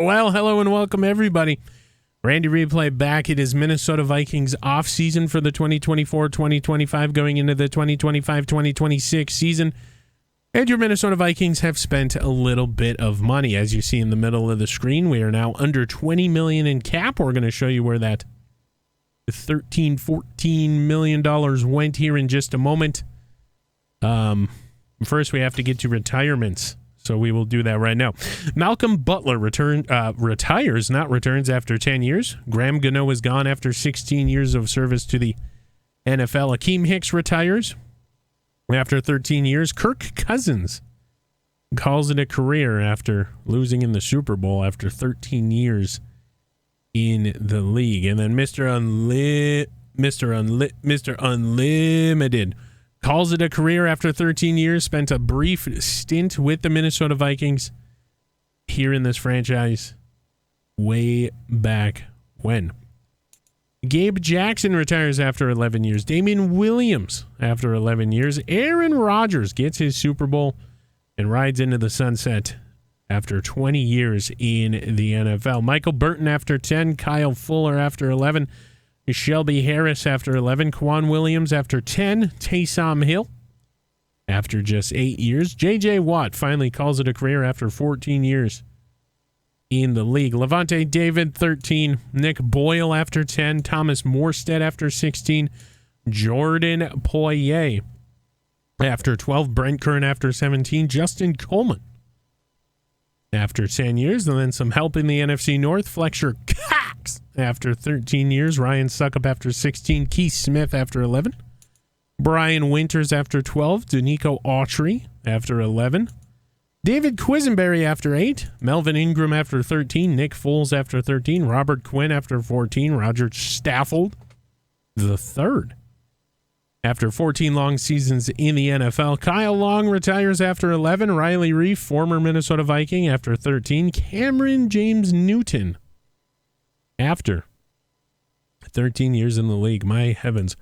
Well, hello and welcome, everybody. Randy Replay back. It is Minnesota Vikings off-season for the 2024-2025 going into the 2025-2026 season. And your Minnesota Vikings have spent a little bit of money. As you see in the middle of the screen, we are now under $20 million in cap. We're going to show you where that $13-14 million went here in just a moment. First, we have to get to retirements. So we will do that right now. Malcolm Butler retires, not returns, after 10 years. Graham Gano is gone after 16 years of service to the NFL. Akeem Hicks retires after 13 years. Kirk Cousins calls it a career after losing in the Super Bowl after 13 years in the league. And then Mr. Unlimited calls it a career after 13 years, spent a brief stint with the Minnesota Vikings here in this franchise way back when. Gabe Jackson retires after 11 years. Damian Williams after 11 years. Aaron Rodgers gets his Super Bowl and rides into the sunset after 20 years in the NFL. Michael Burton after 10. Kyle Fuller after 11. Shelby Harris after 11, Quan Williams after 10, Taysom Hill after just 8 years. J.J. Watt finally calls it a career after 14 years in the league. Levante David, 13, Nick Boyle after 10, Thomas Morstead after 16, Jordan Poyer after 12, Brent Kern after 17, Justin Coleman after 10 years, and then some help in the NFC North. Fletcher Cox after 13 years. Ryan Suckup after 16. Keith Smith after 11. Brian Winters after 12. Danico Autry after 11. David Quisenberry after 8. Melvin Ingram after 13. Nick Foles after 13. Robert Quinn after 14. Roger Stafford the third after 14 long seasons in the NFL. Kyle Long retires after 11. Riley Reef, former Minnesota Viking, after 13. Cameron James Newton after 13 years in the league. My heavens.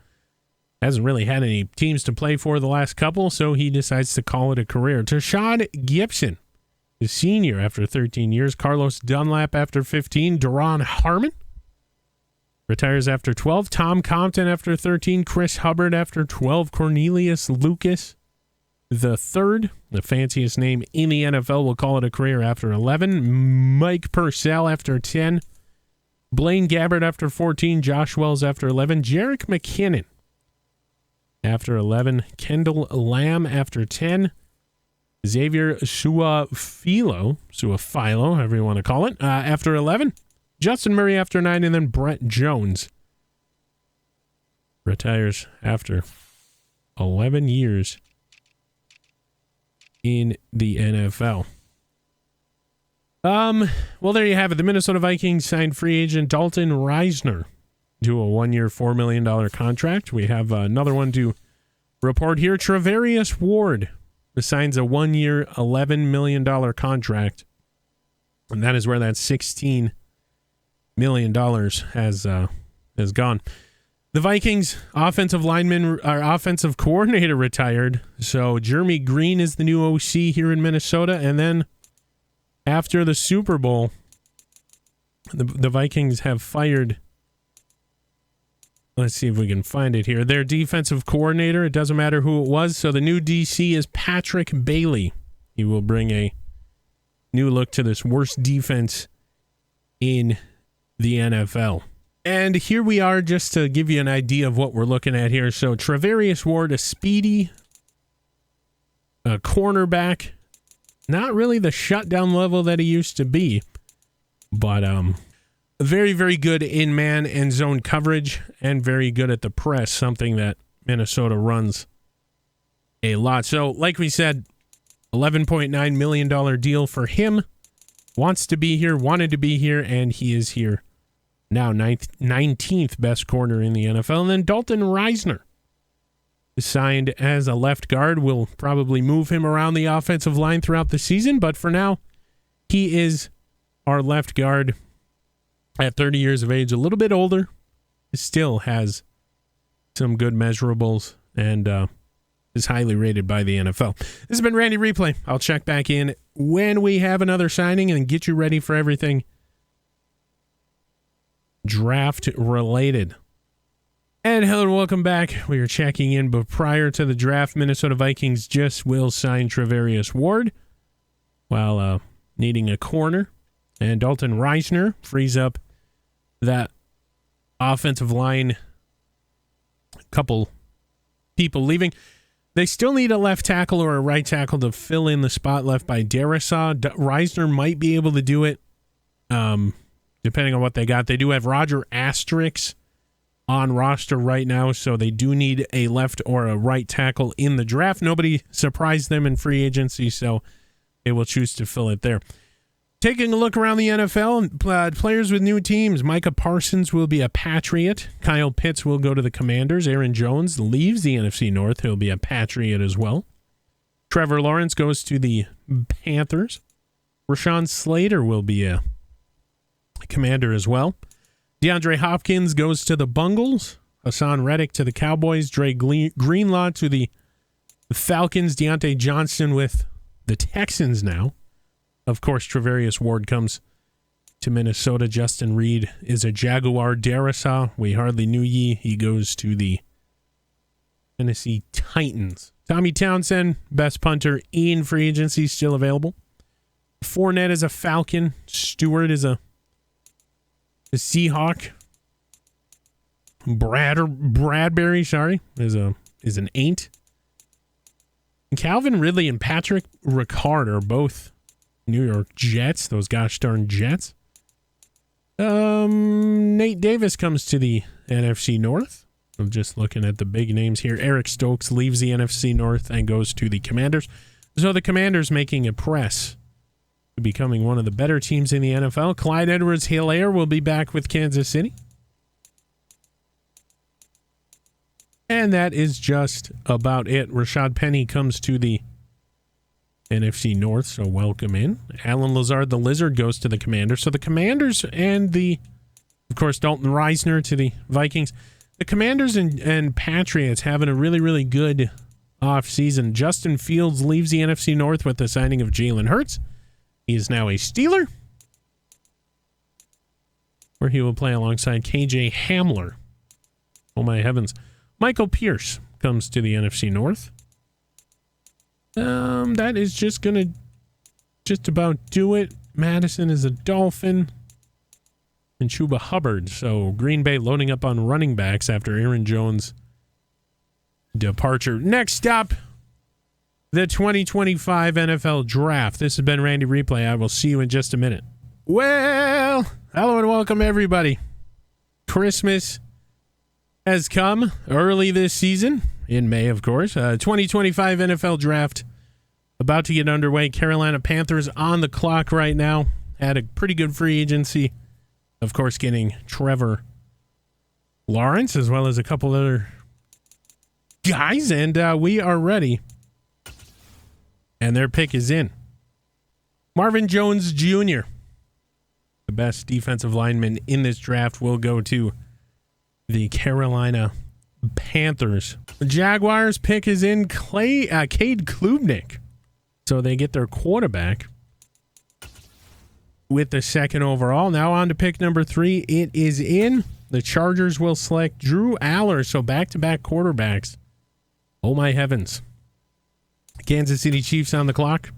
Hasn't really had any teams to play for the last couple, so he decides to call it a career. Tashad Gibson, the senior, after 13 years. Carlos Dunlap after 15. Daron Harmon retires after 12. Tom Compton after 13. Chris Hubbard after 12. Cornelius Lucas the third, the fanciest name in the NFL, will call it a career after 11. Mike Purcell after 10. Blaine Gabbert after 14. Josh Wells after 11. Jerick McKinnon after 11. Kendall Lamb after 10. Xavier Suafilo, however you want to call it, after 11. Justin Murray after 9, and then Brett Jones retires after 11 years in the NFL. Well, there you have it. The Minnesota Vikings signed free agent Dalton Reisner to a 1-year, $4 million contract. We have another one to report here. Travarius Ward signs a 1-year, $11 million contract, and that is where that $16 million has gone. The Vikings offensive coordinator retired, so Jeremy Green is the new OC here in Minnesota. And then after the Super Bowl, the Vikings have fired, let's see if we can find it here, their defensive coordinator. It doesn't matter who it was. So the new DC is Patrick Bailey. He will bring a new look to this worst defense in the NFL. And here we are, just to give you an idea of what we're looking at here. So Travarius Ward, a speedy cornerback, not really the shutdown level that he used to be, but very, very good in man and zone coverage, and very good at the press, something that Minnesota runs a lot. So like we said, $11.9 million deal for him. Wants to be here, wanted to be here, and he is here now. 19th best corner in the NFL. And then Dalton Reisner is signed as a left guard. We'll probably move him around the offensive line throughout the season, but for now, he is our left guard at 30 years of age, a little bit older, still has some good measurables, and is highly rated by the NFL. This has been Randy Replay. I'll check back in when we have another signing and get you ready for everything draft related. And hello and welcome back. We are checking in, but prior to the draft, Minnesota Vikings just will sign Travarius Ward while needing a corner. And Dalton Reisner frees up that offensive line. A couple people leaving. They still need a left tackle or a right tackle to fill in the spot left by Darrisaw. Reisner might be able to do it, depending on what they got. They do have Roger Asterix on roster right now, so they do need a left or a right tackle in the draft. Nobody surprised them in free agency, so they will choose to fill it there. Taking a look around the NFL, players with new teams. Micah Parsons will be a Patriot. Kyle Pitts will go to the Commanders. Aaron Jones leaves the NFC North. He'll be a Patriot as well. Trevor Lawrence goes to the Panthers. Rashawn Slater will be a Commander as well. DeAndre Hopkins goes to the Bungles. Hassan Reddick to the Cowboys. Dre Greenlaw to the Falcons. Deontay Johnson with the Texans now. Of course, Travarius Ward comes to Minnesota. Justin Reed is a Jaguar. Darrisaw, we hardly knew ye. He goes to the Tennessee Titans. Tommy Townsend, best punter in free agency, still available. Fournette is a Falcon. Stewart is a Seahawk. Bradbury, is an Ain't. Calvin Ridley and Patrick Ricard are both New York Jets, those gosh darn Jets. Nate Davis comes to the NFC North. I'm just looking at the big names here. Eric Stokes leaves the NFC North and goes to the Commanders. So the Commanders making a press to becoming one of the better teams in the NFL. Clyde Edwards-Helaire will be back with Kansas City. And that is just about it. Rashad Penny comes to the NFC North, so welcome in. Alan Lazard, the Lizard, goes to the Commanders. So the Commanders and of course, Dalton Reisner to the Vikings. The Commanders and Patriots having a really, really good offseason. Justin Fields leaves the NFC North with the signing of Jalen Hurts. He is now a Steeler, where he will play alongside KJ Hamler. Oh my heavens. Michael Pierce comes to the NFC North. That is just gonna about do it. Madison is a Dolphin. And Chuba Hubbard. So Green Bay loading up on running backs after Aaron Jones' departure. Next up, the 2025 NFL Draft. This has been Randy Replay. I will see you in just a minute. Well, hello and welcome everybody. Christmas has come early this season. In May, of course. 2025 NFL Draft about to get underway. Carolina Panthers on the clock right now. Had a pretty good free agency. Of course, getting Trevor Lawrence as well as a couple other guys. And we are ready. And their pick is in. Marvin Jones Jr., the best defensive lineman in this draft, will go to the Carolina Panthers. The Jaguars pick is in. Cade Klubnik. So they get their quarterback with the second overall. Now on to pick number 3. It is in. The Chargers will select Drew Aller. So back-to-back quarterbacks. Oh my heavens. Kansas City Chiefs on the clock.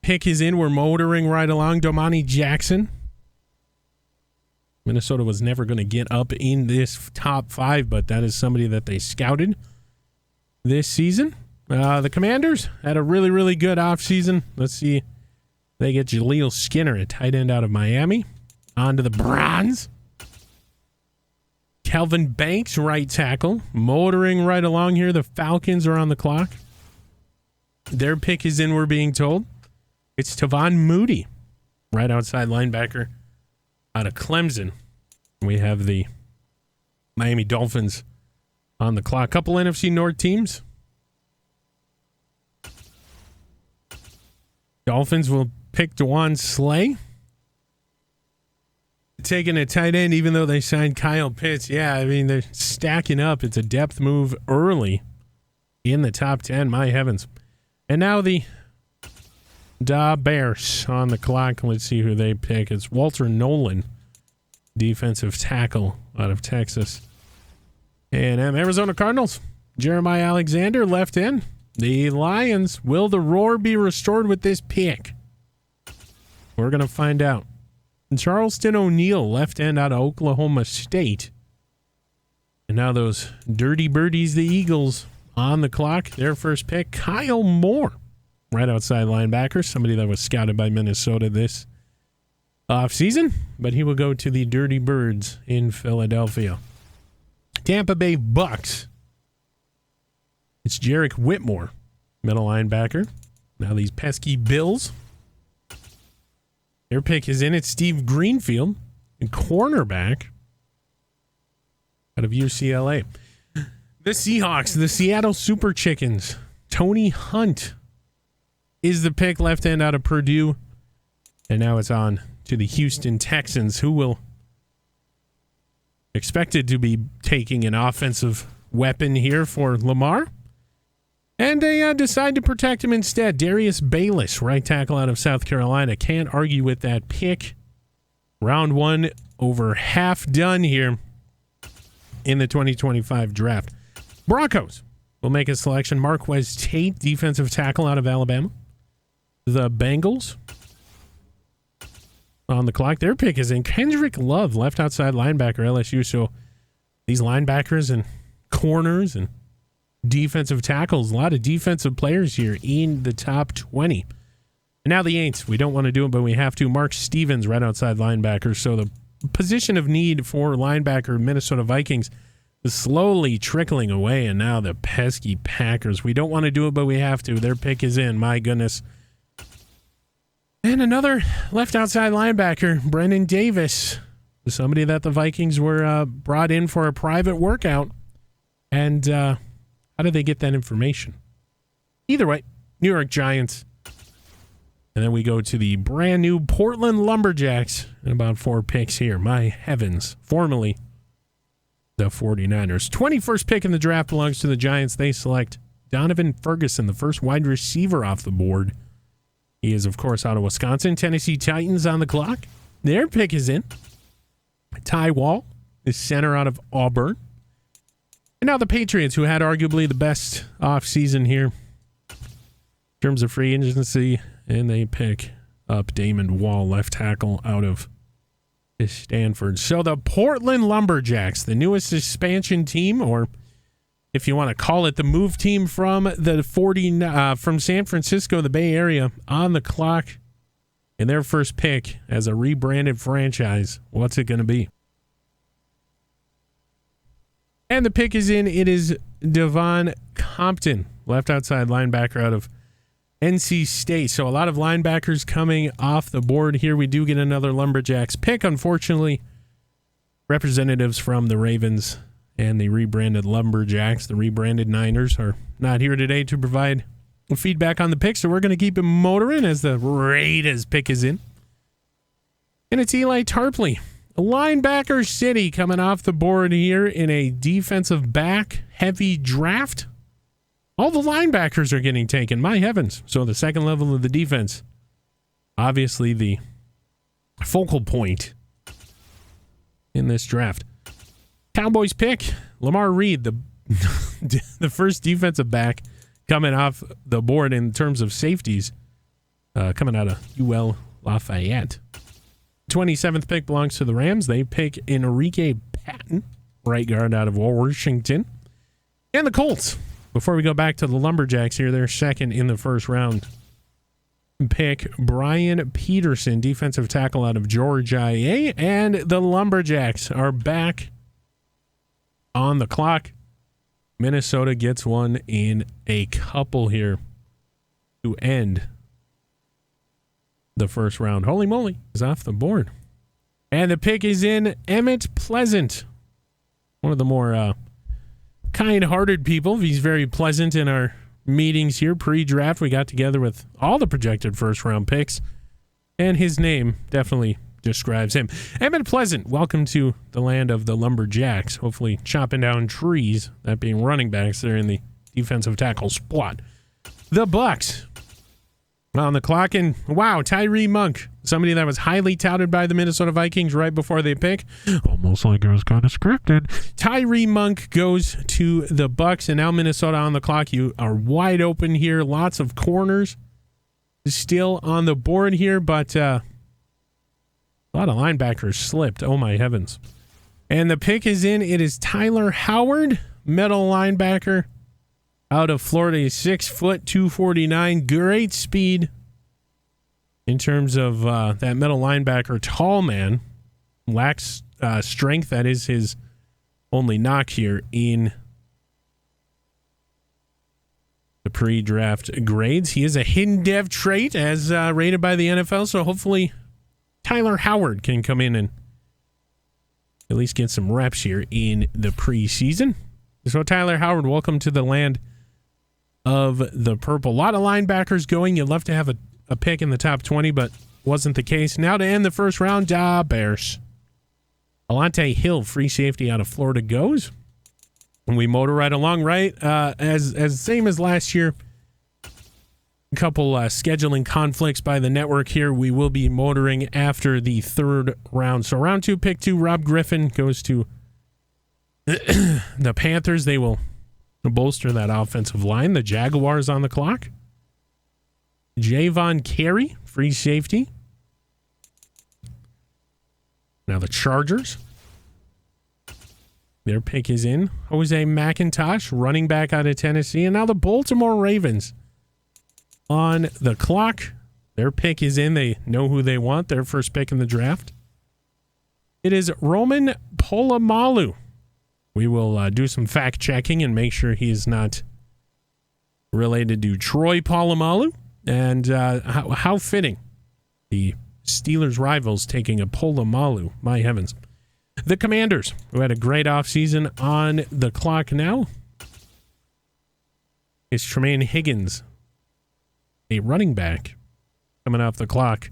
Pick is in. We're motoring right along. Domani Jackson. Minnesota was never going to get up in this top 5, but that is somebody that they scouted this season. The Commanders had a really, really good offseason. Let's see. They get Jaleel Skinner, a tight end out of Miami. On to the Browns. Kelvin Banks, right tackle. Motoring right along here. The Falcons are on the clock. Their pick is in, we're being told. It's Tavon Moody, right outside linebacker out of Clemson. We have the Miami Dolphins on the clock. Couple NFC North teams. Dolphins will pick Dwan Slay. Taking a tight end, even though they signed Kyle Pitts. Yeah, I mean, they're stacking up. It's a depth move early in the top 10. My heavens. And now the Bears on the clock. Let's see who they pick. It's Walter Nolan, defensive tackle out of Texas. And Arizona Cardinals, Jeremiah Alexander, left in. The Lions, will the roar be restored with this pick? We're going to find out. And Charleston O'Neill, left end out of Oklahoma State. And now those dirty birdies, the Eagles, on the clock. Their first pick, Kyle Moore, right outside linebacker, somebody that was scouted by Minnesota this offseason, but he will go to the Dirty Birds in Philadelphia. Tampa Bay Bucks. It's Jarek Whitmore, middle linebacker. Now these pesky Bills. Their pick is in. It's Steve Greenfield, a cornerback out of UCLA. The Seahawks, the Seattle Super Chickens. Tony Hunt is the pick, left end out of Purdue. And now it's on to the Houston Texans, who will expected to be taking an offensive weapon here for Lamar. And they decide to protect him instead. Darius Bayless, right tackle out of South Carolina. Can't argue with that pick. Round one over half done here in the 2025 draft. Broncos will make a selection. Marquez Tate, defensive tackle out of Alabama. The Bengals on the clock. Their pick is in. Kendrick Love, left outside linebacker, LSU. So these linebackers and corners and defensive tackles, a lot of defensive players here in the top 20. And now the Aints. We don't want to do it, but we have to. Mark Stevens, right outside linebacker. So the position of need for linebacker Minnesota Vikings is slowly trickling away. And now the pesky Packers. We don't want to do it, but we have to. Their pick is in. My goodness. And another left outside linebacker, Brendan Davis, somebody that the Vikings were brought in for a private workout. And how did they get that information? Either way, New York Giants. And then we go to the brand new Portland Lumberjacks and about 4 picks here. My heavens. Formerly the 49ers. 21st pick in the draft belongs to the Giants. They select Donovan Ferguson, the first wide receiver off the board. He is, of course, out of Wisconsin. Tennessee Titans on the clock. Their pick is in. Ty Wall is center out of Auburn. And now the Patriots, who had arguably the best offseason here in terms of free agency, and they pick up Damon Wall, left tackle out of Stanford. So the Portland Lumberjacks, the newest expansion team, or if you want to call it the move team from the from San Francisco, the Bay Area, on the clock. And their first pick as a rebranded franchise. What's it going to be? And the pick is in. It is Devon Compton, left outside linebacker out of NC State. So a lot of linebackers coming off the board here. We do get another Lumberjacks pick. Unfortunately, representatives from the Ravens and the rebranded Lumberjacks, the rebranded Niners, are not here today to provide feedback on the pick. So we're going to keep it motoring as the Raiders pick is in. And it's Eli Tarpley, linebacker city, coming off the board here in a defensive back heavy draft. All the linebackers are getting taken. My heavens. So the second level of the defense, obviously the focal point in this draft. Cowboys pick Lamar Reed, the first defensive back coming off the board in terms of safeties, coming out of UL Lafayette. 27th pick belongs to the Rams. They pick Enrique Patton, right guard out of Washington. And the Colts, before we go back to the Lumberjacks here, they're second in the first round. Pick Brian Peterson, defensive tackle out of Georgia. And the Lumberjacks are back on the clock. Minnesota gets one in a couple here to end the first round. Holy moly, is off the board. And the pick is in. Emmett Pleasant, one of the more kind-hearted people. He's very pleasant in our meetings here pre-draft. We got together with all the projected first-round picks, and his name definitely describes him. Emmett Pleasant, welcome to the land of the Lumberjacks. Hopefully chopping down trees, that being running backs there in the defensive tackle spot. The Bucks on the clock, and wow, Tyree Monk, somebody that was highly touted by the Minnesota Vikings right before they pick. Almost like it was kind of scripted. Tyree Monk goes to the Bucks, and now Minnesota on the clock. You are wide open here. Lots of corners still on the board here, but a lot of linebackers slipped. Oh my heavens. And the pick is in. It is Tyler Howard, middle linebacker out of Florida. He's 6 foot, 249. Great speed in terms of that middle linebacker. Tall man. Lacks strength. That is his only knock here in the pre-draft grades. He is a hidden dev trait as rated by the NFL. So hopefully Tyler Howard can come in and at least get some reps here in the preseason. So Tyler Howard, welcome to the land of the purple. A lot of linebackers going. You'd love to have a pick in the top 20, but wasn't the case. Now to end the first round, Bears. Alante Hill, free safety out of Florida, goes. And we motor right along, right? As same as last year. A couple scheduling conflicts by the network here. We will be motoring after the third round. So round 2, pick 2, Rob Griffin goes to the Panthers. They will bolster that offensive line. The Jaguars on the clock. Javon Carey, free safety. Now the Chargers. Their pick is in. Jose McIntosh, running back out of Tennessee. And now the Baltimore Ravens on the clock. Their pick is in. They know who they want. Their first pick in the draft. It is Roman Polamalu. We will do some fact checking and make sure he is not related to Troy Polamalu. And how fitting. The Steelers rivals taking a Polamalu. My heavens. The Commanders, who had a great offseason, on the clock now. It's Tremaine Higgins, a running back, coming off the clock.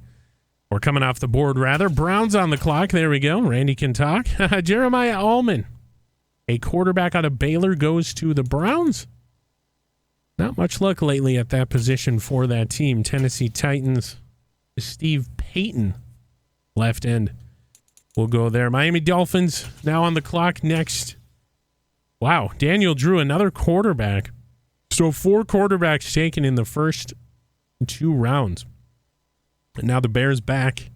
Or coming off the board, rather. Browns on the clock. There we go. Randy can talk. Jeremiah Allman, a quarterback out of Baylor, goes to the Browns. Not much luck lately at that position for that team. Tennessee Titans, Steve Payton, left end, will go there. Miami Dolphins now on the clock next. Wow, Daniel Drew, another quarterback. So 4 quarterbacks taken in the first 2 rounds. And now the Bears back.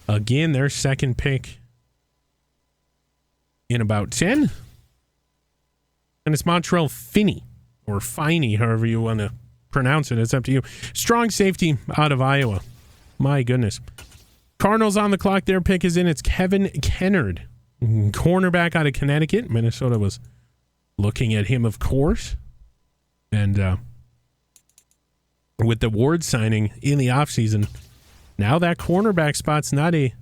Again, their second pick in about 10. And it's Montrell Finney, or Finey, however you want to pronounce it. It's up to you. Strong safety out of Iowa. My goodness. Cardinals on the clock. Their pick is in. It's Kevin Kennard, cornerback out of Connecticut. Minnesota was looking at him, of course. And with the Ward signing in the offseason, now that cornerback spot's not a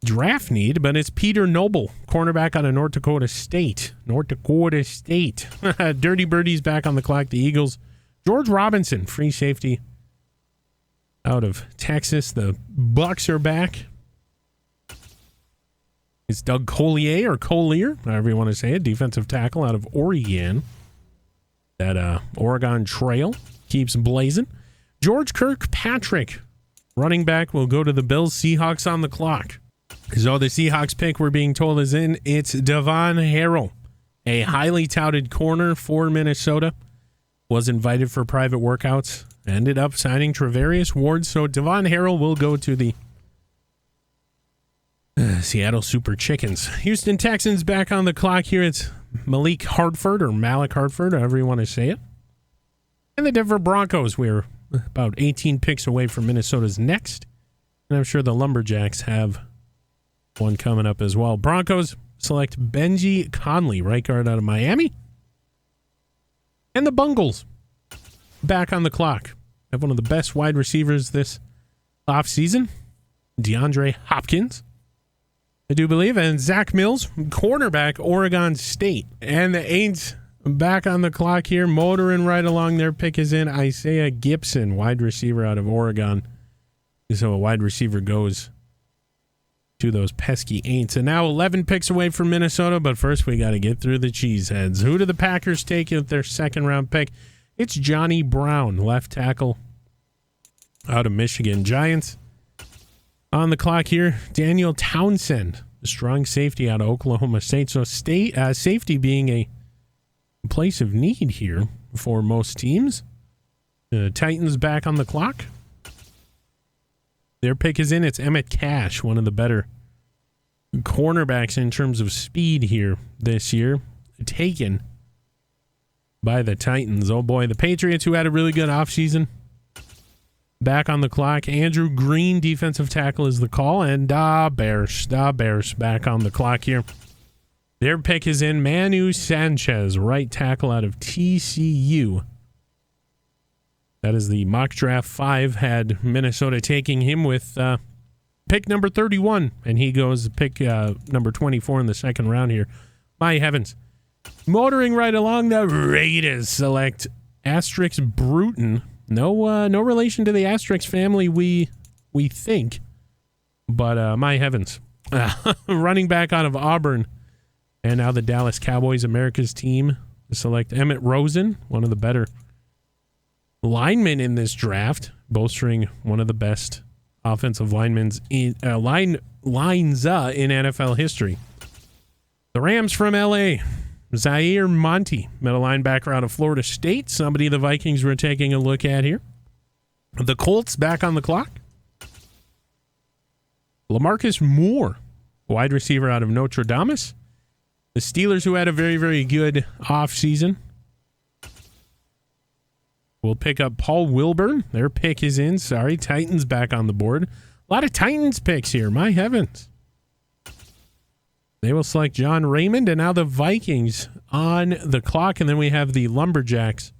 draft need, but it's Peter Noble, cornerback out of North Dakota State. Dirty Birdies back on the clock. The Eagles. George Robinson, free safety out of Texas. The Bucks are back. It's Doug Collier, or Collier, however you want to say it, defensive tackle out of Oregon. That Oregon Trail keeps blazing. George Kirkpatrick, running back, will go to the Bills. Seahawks on the clock. So the Seahawks pick, we're being told, is in. It's Devon Harrell, a highly touted corner for Minnesota. Was invited for private workouts. Ended up signing Travarius Ward. So Devon Harrell will go to the Seattle Super Chickens. Houston Texans back on the clock here. It's Malik Hartford, or Malik Hartford, however you want to say it. And the Denver Broncos. We're about 18 picks away from Minnesota's next. And I'm sure the Lumberjacks have one coming up as well. Broncos select Benji Conley, right guard out of Miami. And the Bungles back on the clock. Have one of the best wide receivers this offseason, DeAndre Hopkins, I do believe, and Zach Mills, cornerback, Oregon State. And the Aints back on the clock here, motoring right along. Their pick is in. Isaiah Gibson, wide receiver out of Oregon. So a wide receiver goes to those pesky ain'ts. And now 11 picks away from Minnesota, but first we got to get through the cheeseheads. Who do the Packers take with their second-round pick? It's Johnny Brown, left tackle out of Michigan. Giants on the clock here. Daniel Townsend, a strong safety out of Oklahoma State. So safety being a place of need here for most teams. Titans back on the clock. Their pick is in. It's Emmett Cash, one of the better cornerbacks in terms of speed here this year. Taken by the Titans. Oh boy, the Patriots, who had a really good offseason, back on the clock. Andrew Green, defensive tackle, is the call. And Bears back on the clock here. Their pick is in. Manu Sanchez, right tackle out of TCU. That is the mock draft 5, had Minnesota taking him with pick number 31, and he goes pick number 24 in the second round here. My heavens. Motoring right along, the Raiders select Asterix Bruton. No relation to the Asterix family, we think, but my heavens. Running back out of Auburn, and now the Dallas Cowboys, America's team, select Emmett Rosen, one of the better linemen in this draft, bolstering one of the best offensive lines in NFL history. The Rams from LA, Zaire Monty, middle linebacker out of Florida State, somebody the Vikings were taking a look at here. The Colts back on the clock. LaMarcus Moore, wide receiver out of Notre Dame. The Steelers, who had a very, very good offseason, will pick up Paul Wilburn. Their pick is in. Titans back on the board. A lot of Titans picks here. My heavens. They will select John Raymond, and now the Vikings on the clock, and then we have the Lumberjacks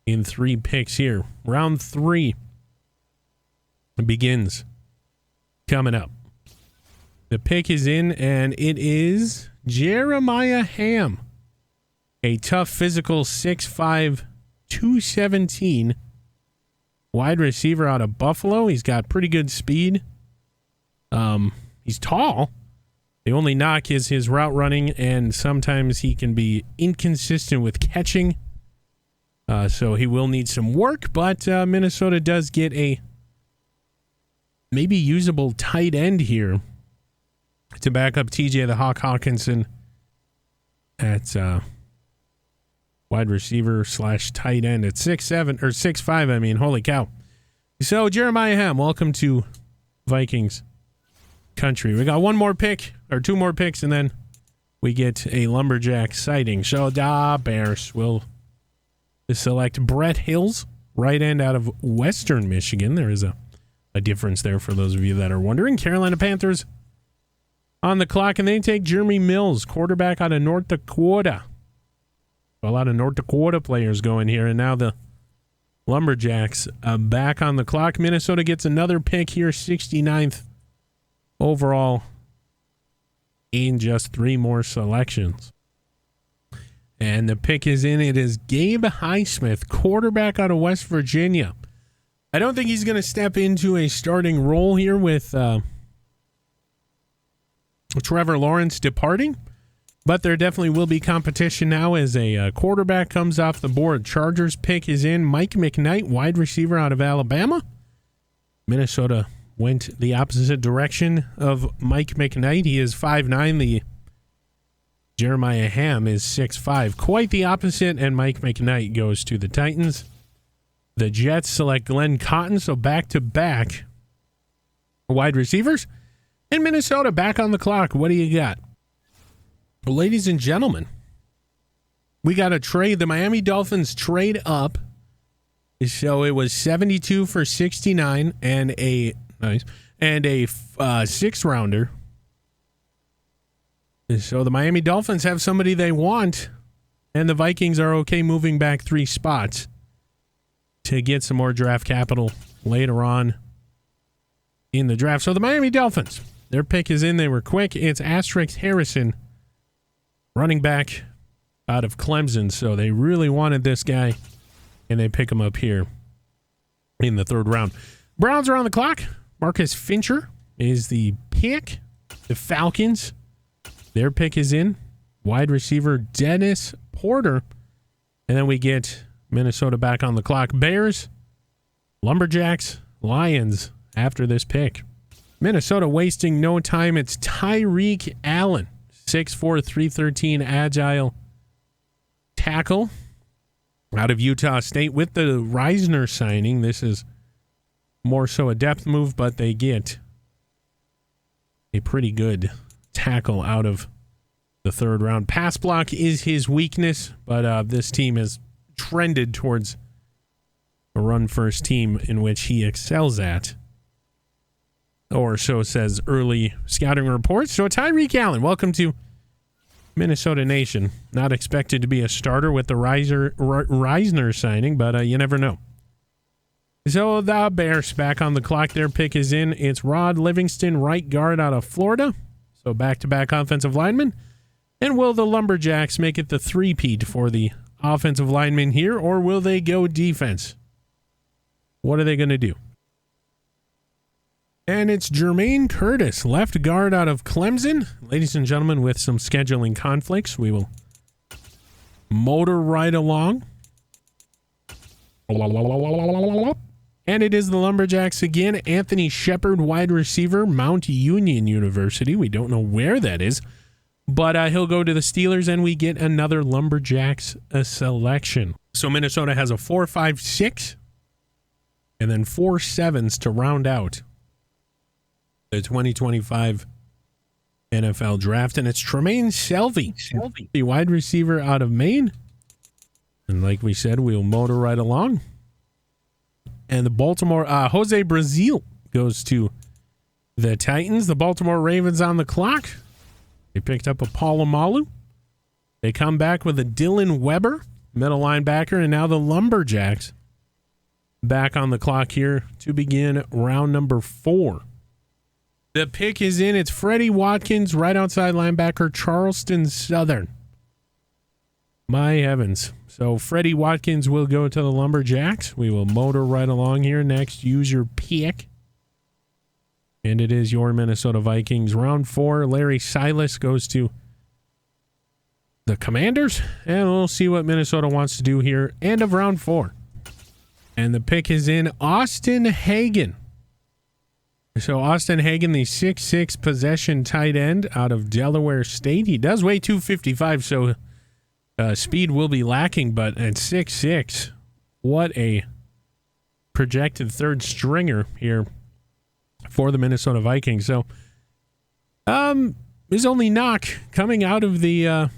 in 3 picks here. Round 3 begins coming up. The pick is in, and it is Jeremiah Ham, a tough physical 6'5", 217 wide receiver out of Buffalo. He's got pretty good speed. He's tall. The only knock is his route running, and sometimes he can be inconsistent with catching. So he will need some work, but Minnesota does get a maybe usable tight end here to back up TJ the Hawk Hawkinson at wide receiver / tight end at 6'7" or 6'5". I mean, holy cow. So Jeremiah Ham, welcome to Vikings country. We got 1 more pick or 2 more picks, and then we get a Lumberjack sighting. So Bears will select Brett Hills, right end out of Western Michigan. There is a difference there for those of you that are wondering. Carolina Panthers on the clock, and they take Jeremy Mills, quarterback out of North Dakota. A lot of North Dakota players going here, and now the Lumberjacks back on the clock. Minnesota gets another pick here, 69th overall, in just 3 more selections. And the pick is in. It is Gabe Highsmith, quarterback out of West Virginia. I don't think he's going to step into a starting role here with Trevor Lawrence departing. But there definitely will be competition now as a quarterback comes off the board. Chargers pick is in. Mike McKnight, wide receiver out of Alabama. Minnesota went the opposite direction of Mike McKnight. He is 5'9". The Jeremiah Ham is 6'5". Quite the opposite, and Mike McKnight goes to the Titans. The Jets select Glenn Cotton, so back-to-back wide receivers. And Minnesota back on the clock. What do you got? Well, ladies and gentlemen, we got a trade. The Miami Dolphins trade up. So it was 72 for 69 and a 6th rounder. So the Miami Dolphins have somebody they want, and the Vikings are okay moving back 3 spots to get some more draft capital later on in the draft. So the Miami Dolphins, their pick is in. They were quick. It's Asterix Harrison, running back out of Clemson. So they really wanted this guy, and they pick him up here in the 3rd round. Browns are on the clock. Marcus Fincher is the pick. The Falcons, their pick is in. Wide receiver Dennis Porter. And then we get Minnesota back on the clock. Bears, Lumberjacks, Lions after this pick. Minnesota wasting no time. It's Tyreek Allen, 6'4", 313 agile tackle out of Utah State with the Reisner signing. This is more so a depth move, but they get a pretty good tackle out of the third round. Pass block is his weakness, but this team has trended towards a run-first team in which he excels at. Or so says early scouting reports. So Tyreek Allen, welcome to Minnesota Nation. Not expected to be a starter with the Reisner signing, but you never know. So the Bears back on the clock. Their pick is in. It's Rod Livingston, right guard out of Florida. So back-to-back offensive linemen. And will the Lumberjacks make it the three-peat for the offensive linemen here, or will they go defense? What are they going to do? And it's Jermaine Curtis, left guard out of Clemson. Ladies and gentlemen, with some scheduling conflicts, we will motor right along. And it is the Lumberjacks again. Anthony Shepard, wide receiver, Mount Union University. We don't know where that is, but he'll go to the Steelers, and we get another Lumberjacks selection. So Minnesota has a 4-5-6, and then 4 7s to round out the 2025 NFL draft. And it's Tremaine Selvey, the wide receiver out of Maine. And like we said, we'll motor right along. And the Baltimore, Jose Brazil goes to the Titans. The Baltimore Ravens on the clock. They picked up a Palomalu. They come back with a Dylan Weber, middle linebacker, and now the Lumberjacks back on the clock here to begin round number 4. The pick is in. It's Freddie Watkins, right outside linebacker, Charleston Southern. My heavens. So Freddie Watkins will go to the Lumberjacks. We will motor right along here. Next, use your pick. And it is your Minnesota Vikings. Round 4, Larry Silas goes to the Commanders. And we'll see what Minnesota wants to do here. End of round 4. And the pick is in. Austin Hagen. So Austin Hagen, the 6'6" possession tight end out of Delaware State. He does weigh 255, so speed will be lacking, but at 6'6", what a projected third stringer here for the Minnesota Vikings. So his only knock coming out of the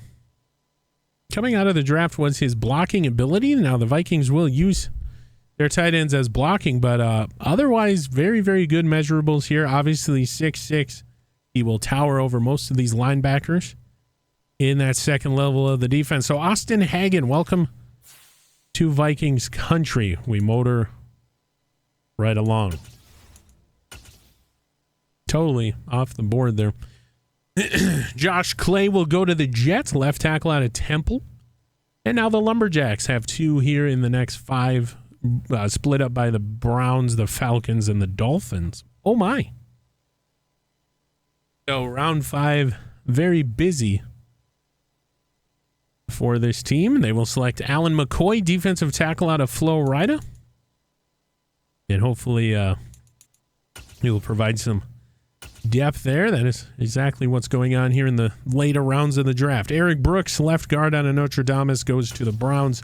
draft was his blocking ability. Now the Vikings will use their tight ends as blocking, but otherwise very, very good measurables here. Obviously 6'6", he will tower over most of these linebackers in that second level of the defense. So Austin Hagen, welcome to Vikings country. We motor right along. Totally off the board there. Josh Clay will go to the Jets, left tackle out of Temple. And now the Lumberjacks have 2 here in the next 5, split up by the Browns, the Falcons, and the Dolphins. Oh my. So round 5, very busy for this team. They will select Alan McCoy, defensive tackle out of Florida. And hopefully he will provide some depth there. That is exactly what's going on here in the later rounds of the draft. Eric Brooks, left guard out of Notre Dame, goes to the Browns.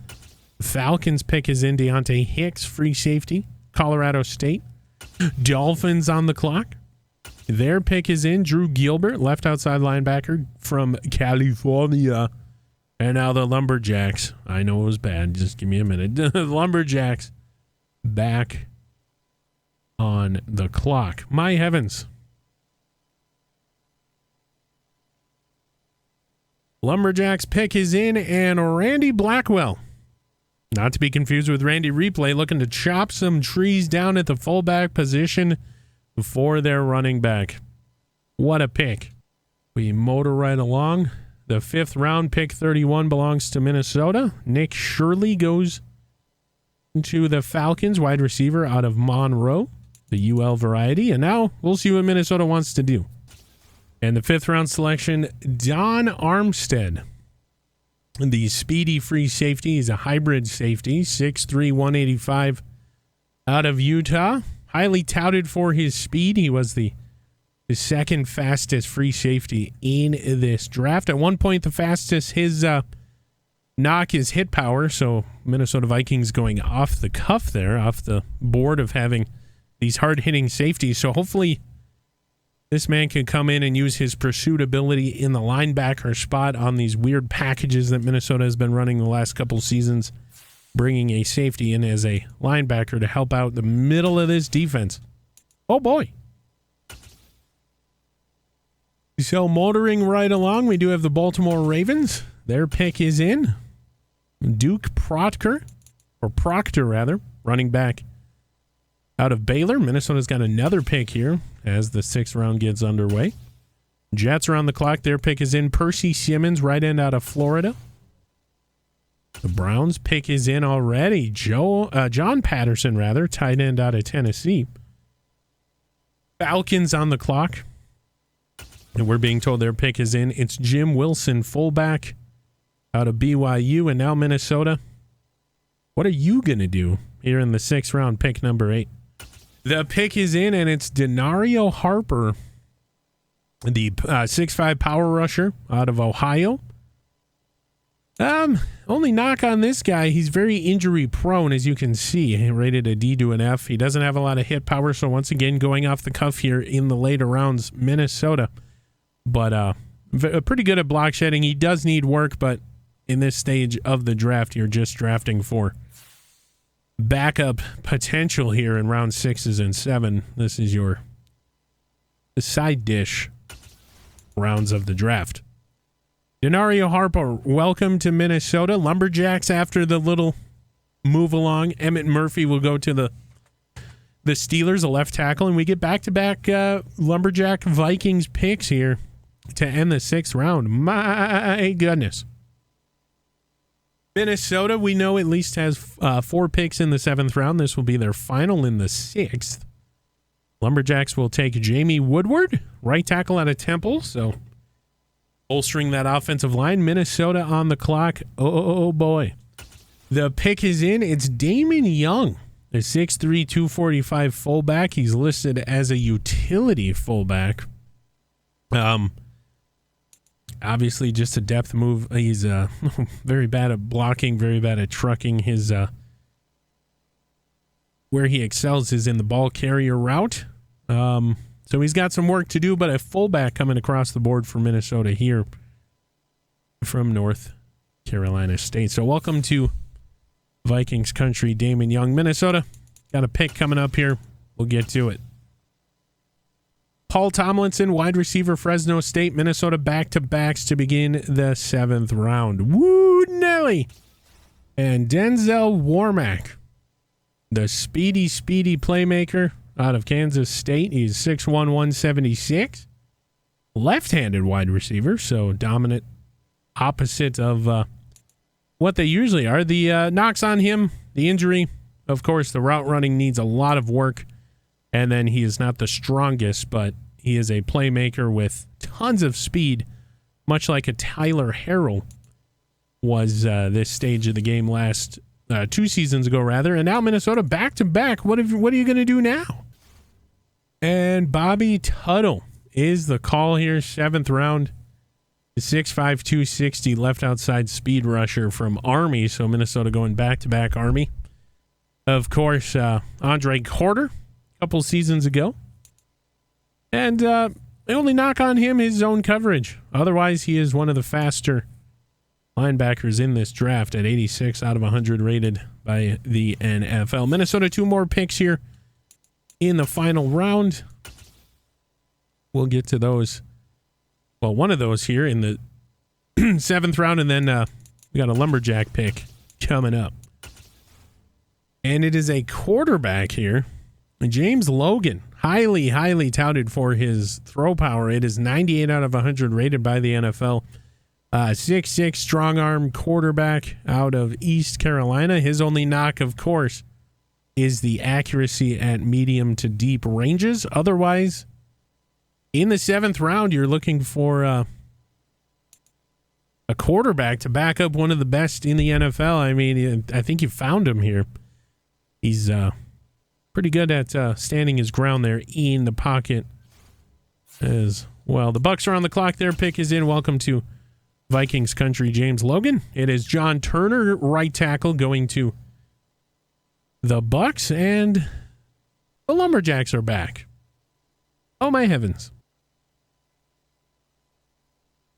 Falcons pick is in. Deontay Hicks, free safety, Colorado State. Dolphins on the clock. Their pick is in. Drew Gilbert, left outside linebacker from California. And now the Lumberjacks. I know it was bad. Just give me a minute. The Lumberjacks back on the clock. My heavens. Lumberjacks pick is in, and Randy Blackwell, not to be confused with Randy Replay, looking to chop some trees down at the fullback position for their running back. What a pick. We motor right along. The 5th round, pick 31 belongs to Minnesota. Nick Shirley goes to the Falcons, wide receiver out of Monroe, the UL variety. And now we'll see what Minnesota wants to do. And the 5th round selection, Don Armstead. The speedy free safety. He's a hybrid safety, 6'3", 185, out of Utah. Highly touted for his speed. He was the second fastest free safety in this draft. At one point, the fastest, his knock is hit power. So Minnesota Vikings going off the cuff there, off the board of having these hard-hitting safeties. So hopefully this man can come in and use his pursuit ability in the linebacker spot on these weird packages that Minnesota has been running the last couple seasons, bringing a safety in as a linebacker to help out the middle of this defense. Oh, boy. So motoring right along, we do have the Baltimore Ravens. Their pick is in. Duke Proctor, running back out of Baylor. Minnesota's got another pick here as the 6th round gets underway. Jets are on the clock. Their pick is in. Percy Simmons, right end out of Florida. The Browns pick is in already. John Patterson, tight end out of Tennessee. Falcons on the clock. And we're being told their pick is in. It's Jim Wilson, fullback out of BYU. And now Minnesota. What are you going to do here in the 6th round, pick number 8? The pick is in, and it's Denario Harper, the 6'5" power rusher out of Ohio. Only knock on this guy, he's very injury prone, as you can see. He rated a D to an F. He doesn't have a lot of hit power, so once again, going off the cuff here in the later rounds, Minnesota. But pretty good at block shedding. He does need work, but in this stage of the draft, you're just drafting for backup potential here in round 6s and 7. This is your side dish rounds of the draft. Denario Harper, welcome to Minnesota. Lumberjacks after the little move along. Emmett Murphy will go to the Steelers, a left tackle, and we get back-to-back Lumberjack Vikings picks here to end the 6th round. My goodness. Minnesota, we know, at least has 4 picks in the 7th round. This will be their final in the 6th. Lumberjacks will take Jamie Woodward, right tackle out of Temple, so bolstering that offensive line. Minnesota on the clock. Oh, boy. The pick is in. It's Damon Young, the 6'3", 245 fullback. He's listed as a utility fullback. Obviously, just a depth move. He's very bad at blocking, very bad at trucking. His where he excels is in the ball carrier route. So he's got some work to do, but a fullback coming across the board for Minnesota here from North Carolina State. So welcome to Vikings country, Damon Young. Minnesota got a pick coming up here. We'll get to it. Paul Tomlinson, wide receiver, Fresno State. Minnesota back-to-backs to begin the 7th round. Woo, Nelly! And Denzel Warmack, the speedy playmaker out of Kansas State. He's 6'1", 176. Left-handed wide receiver, so dominant opposite of what they usually are. The knocks on him, the injury, of course, the route running needs a lot of work. And then he is not the strongest, but he is a playmaker with tons of speed, much like a Tyler Harrell was this stage of the game last 2 seasons ago, rather. And now Minnesota back-to-back. What are you going to do now? And Bobby Tuttle is the call here, 7th round. 6'5", 260, left outside speed rusher from Army. So Minnesota going back-to-back Army. Of course, Andre Carter, couple seasons ago. And the only knock on him is zone coverage. Otherwise, he is one of the faster linebackers in this draft at 86 out of 100 rated by the NFL. Minnesota, 2 more picks here in the final round. We'll get to those. Well, one of those here in the 7th round, and then we got a Lumberjack pick coming up. And it is a quarterback here. James Logan, highly touted for his throw power. It is 98 out of 100 rated by the NFL. 6'6", strong arm quarterback out of East Carolina. His only knock, of course, is the accuracy at medium to deep ranges. Otherwise, In the 7th round, you're looking for a quarterback to back up one of the best in the NFL. I mean, I think you found him here. He's pretty good at standing his ground there in the pocket as well. The Bucs are on the clock. Their pick is in. Welcome to Vikings country, James Logan. It is John Turner, right tackle, going to the Bucs, and the Lumberjacks are back. Oh my heavens.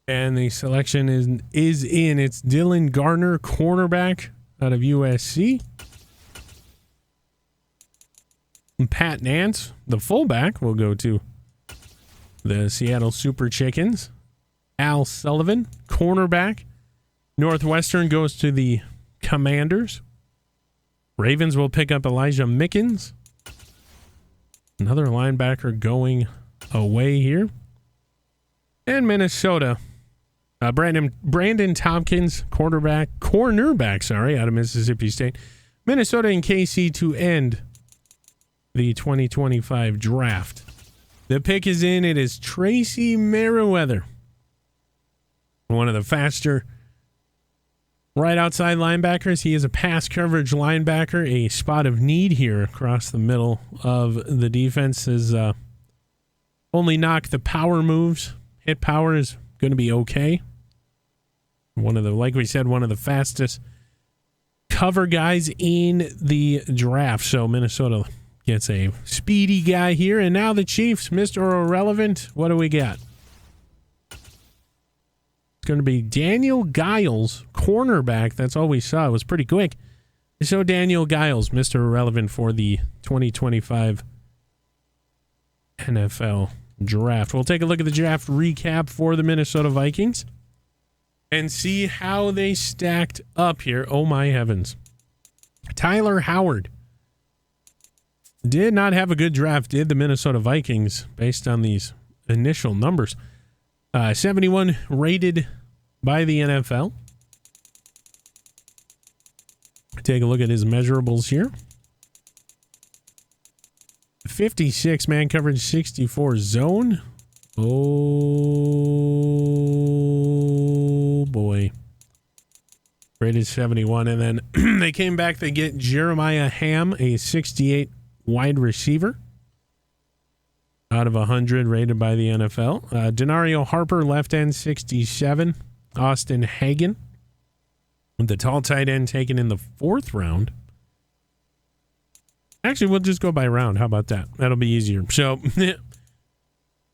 And the selection is in. It's Dylan Garner, cornerback out of USC. And Pat Nance, the fullback, will go to the Seattle Super Chickens. Al Sullivan, cornerback. Northwestern goes to the Commanders. Ravens will pick up Elijah Mickens. Another linebacker going away here. And Minnesota. Brandon Tompkins, cornerback, out of Mississippi State. Minnesota and KC to end the 2025 draft. The pick is in. It is Tracy Merriweather. One of the faster right outside linebackers. He is a pass coverage linebacker. A spot of need here across the middle of the defense is only knock the power moves. Hit power is going to be okay. Like we said, one of the fastest cover guys in the draft. So Minnesota gets a speedy guy here. And now the Chiefs, Mr. Irrelevant. What do we got? It's going to be Daniel Giles, cornerback. That's all we saw. It was pretty quick. So Daniel Giles, Mr. Irrelevant for the 2025 NFL draft. We'll take a look at the draft recap for the Minnesota Vikings and see how they stacked up here. Oh my heavens. Tyler Howard did not have a good draft, did the Minnesota Vikings, based on these initial numbers. 71 rated by the NFL. Take a look at his measurables here. 56 man coverage, 64 zone. Oh boy. Rated 71. And then they came back. They get Jeremiah Ham, a 68 wide receiver. Out of 100 rated by the NFL. Denario Harper, left end, 67. Austin Hagen, the tall tight end, taken in the 4th round. Actually, we'll just go by round. How about that? That'll be easier. So,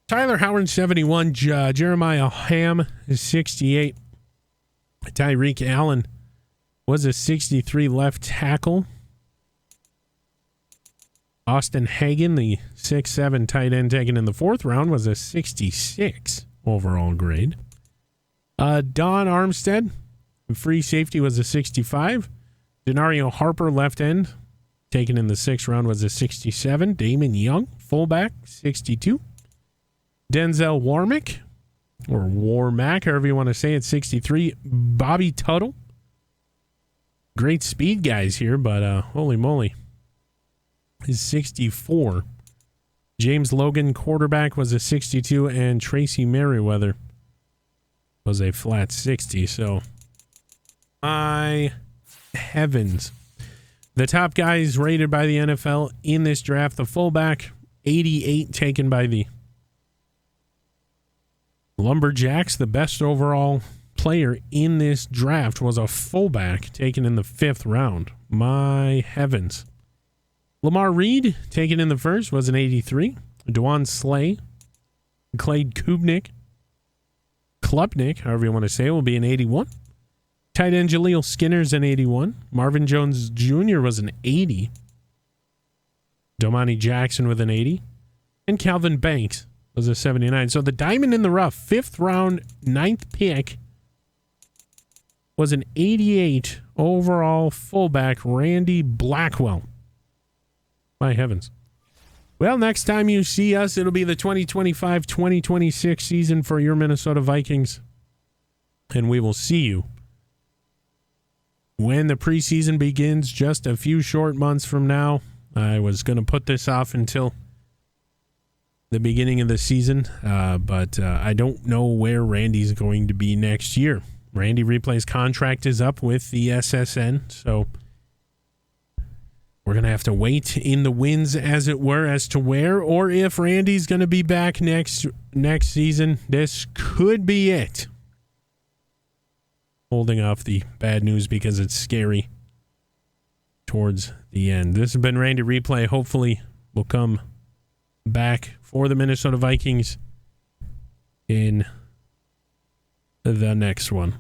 Tyler Howard, 71. Jeremiah Ham is 68. Tyreek Allen was a 63 left tackle. Austin Hagen, the 6'7 tight end taken in the 4th round, was a 66 overall grade. Don Armstead, free safety, was a 65. Denario Harper, left end, taken in the 6th round, was a 67. Damon Young, fullback, 62. Denzel Warmack, or Warmack, however you want to say it, 63. Bobby Tuttle. Great speed guys here, but holy moly. Is 64. James Logan, quarterback, was a 62, and Tracy Merriweather was a flat 60. So, my heavens. The top guys rated by the NFL in this draft, the fullback, 88, taken by the Lumberjacks. The best overall player in this draft was a fullback taken in the 5th round. My heavens. Lamar Reed, taken in the 1st, was an 83. Dwan Slay, Clade Klubnik, however you want to say it, will be an 81. Tight end Jaleel Skinner's an 81. Marvin Jones Jr. was an 80. Domani Jackson with an 80. And Calvin Banks was a 79. So the diamond in the rough, 5th round, 9th pick, was an 88 overall fullback, Randy Blackwell. My heavens. Well, next time you see us, it'll be the 2025-2026 season for your Minnesota Vikings. And we will see you when the preseason begins, just a few short months from now. I was going to put this off until the beginning of the season, but I don't know where Randy's going to be next year. Randy Replay's contract is up with the SSN, so we're going to have to wait in the winds, as it were, as to where or if Randy's going to be back next season. This could be it. Holding off the bad news because it's scary towards the end. This has been Randy Replay. Hopefully we'll come back for the Minnesota Vikings in the next one.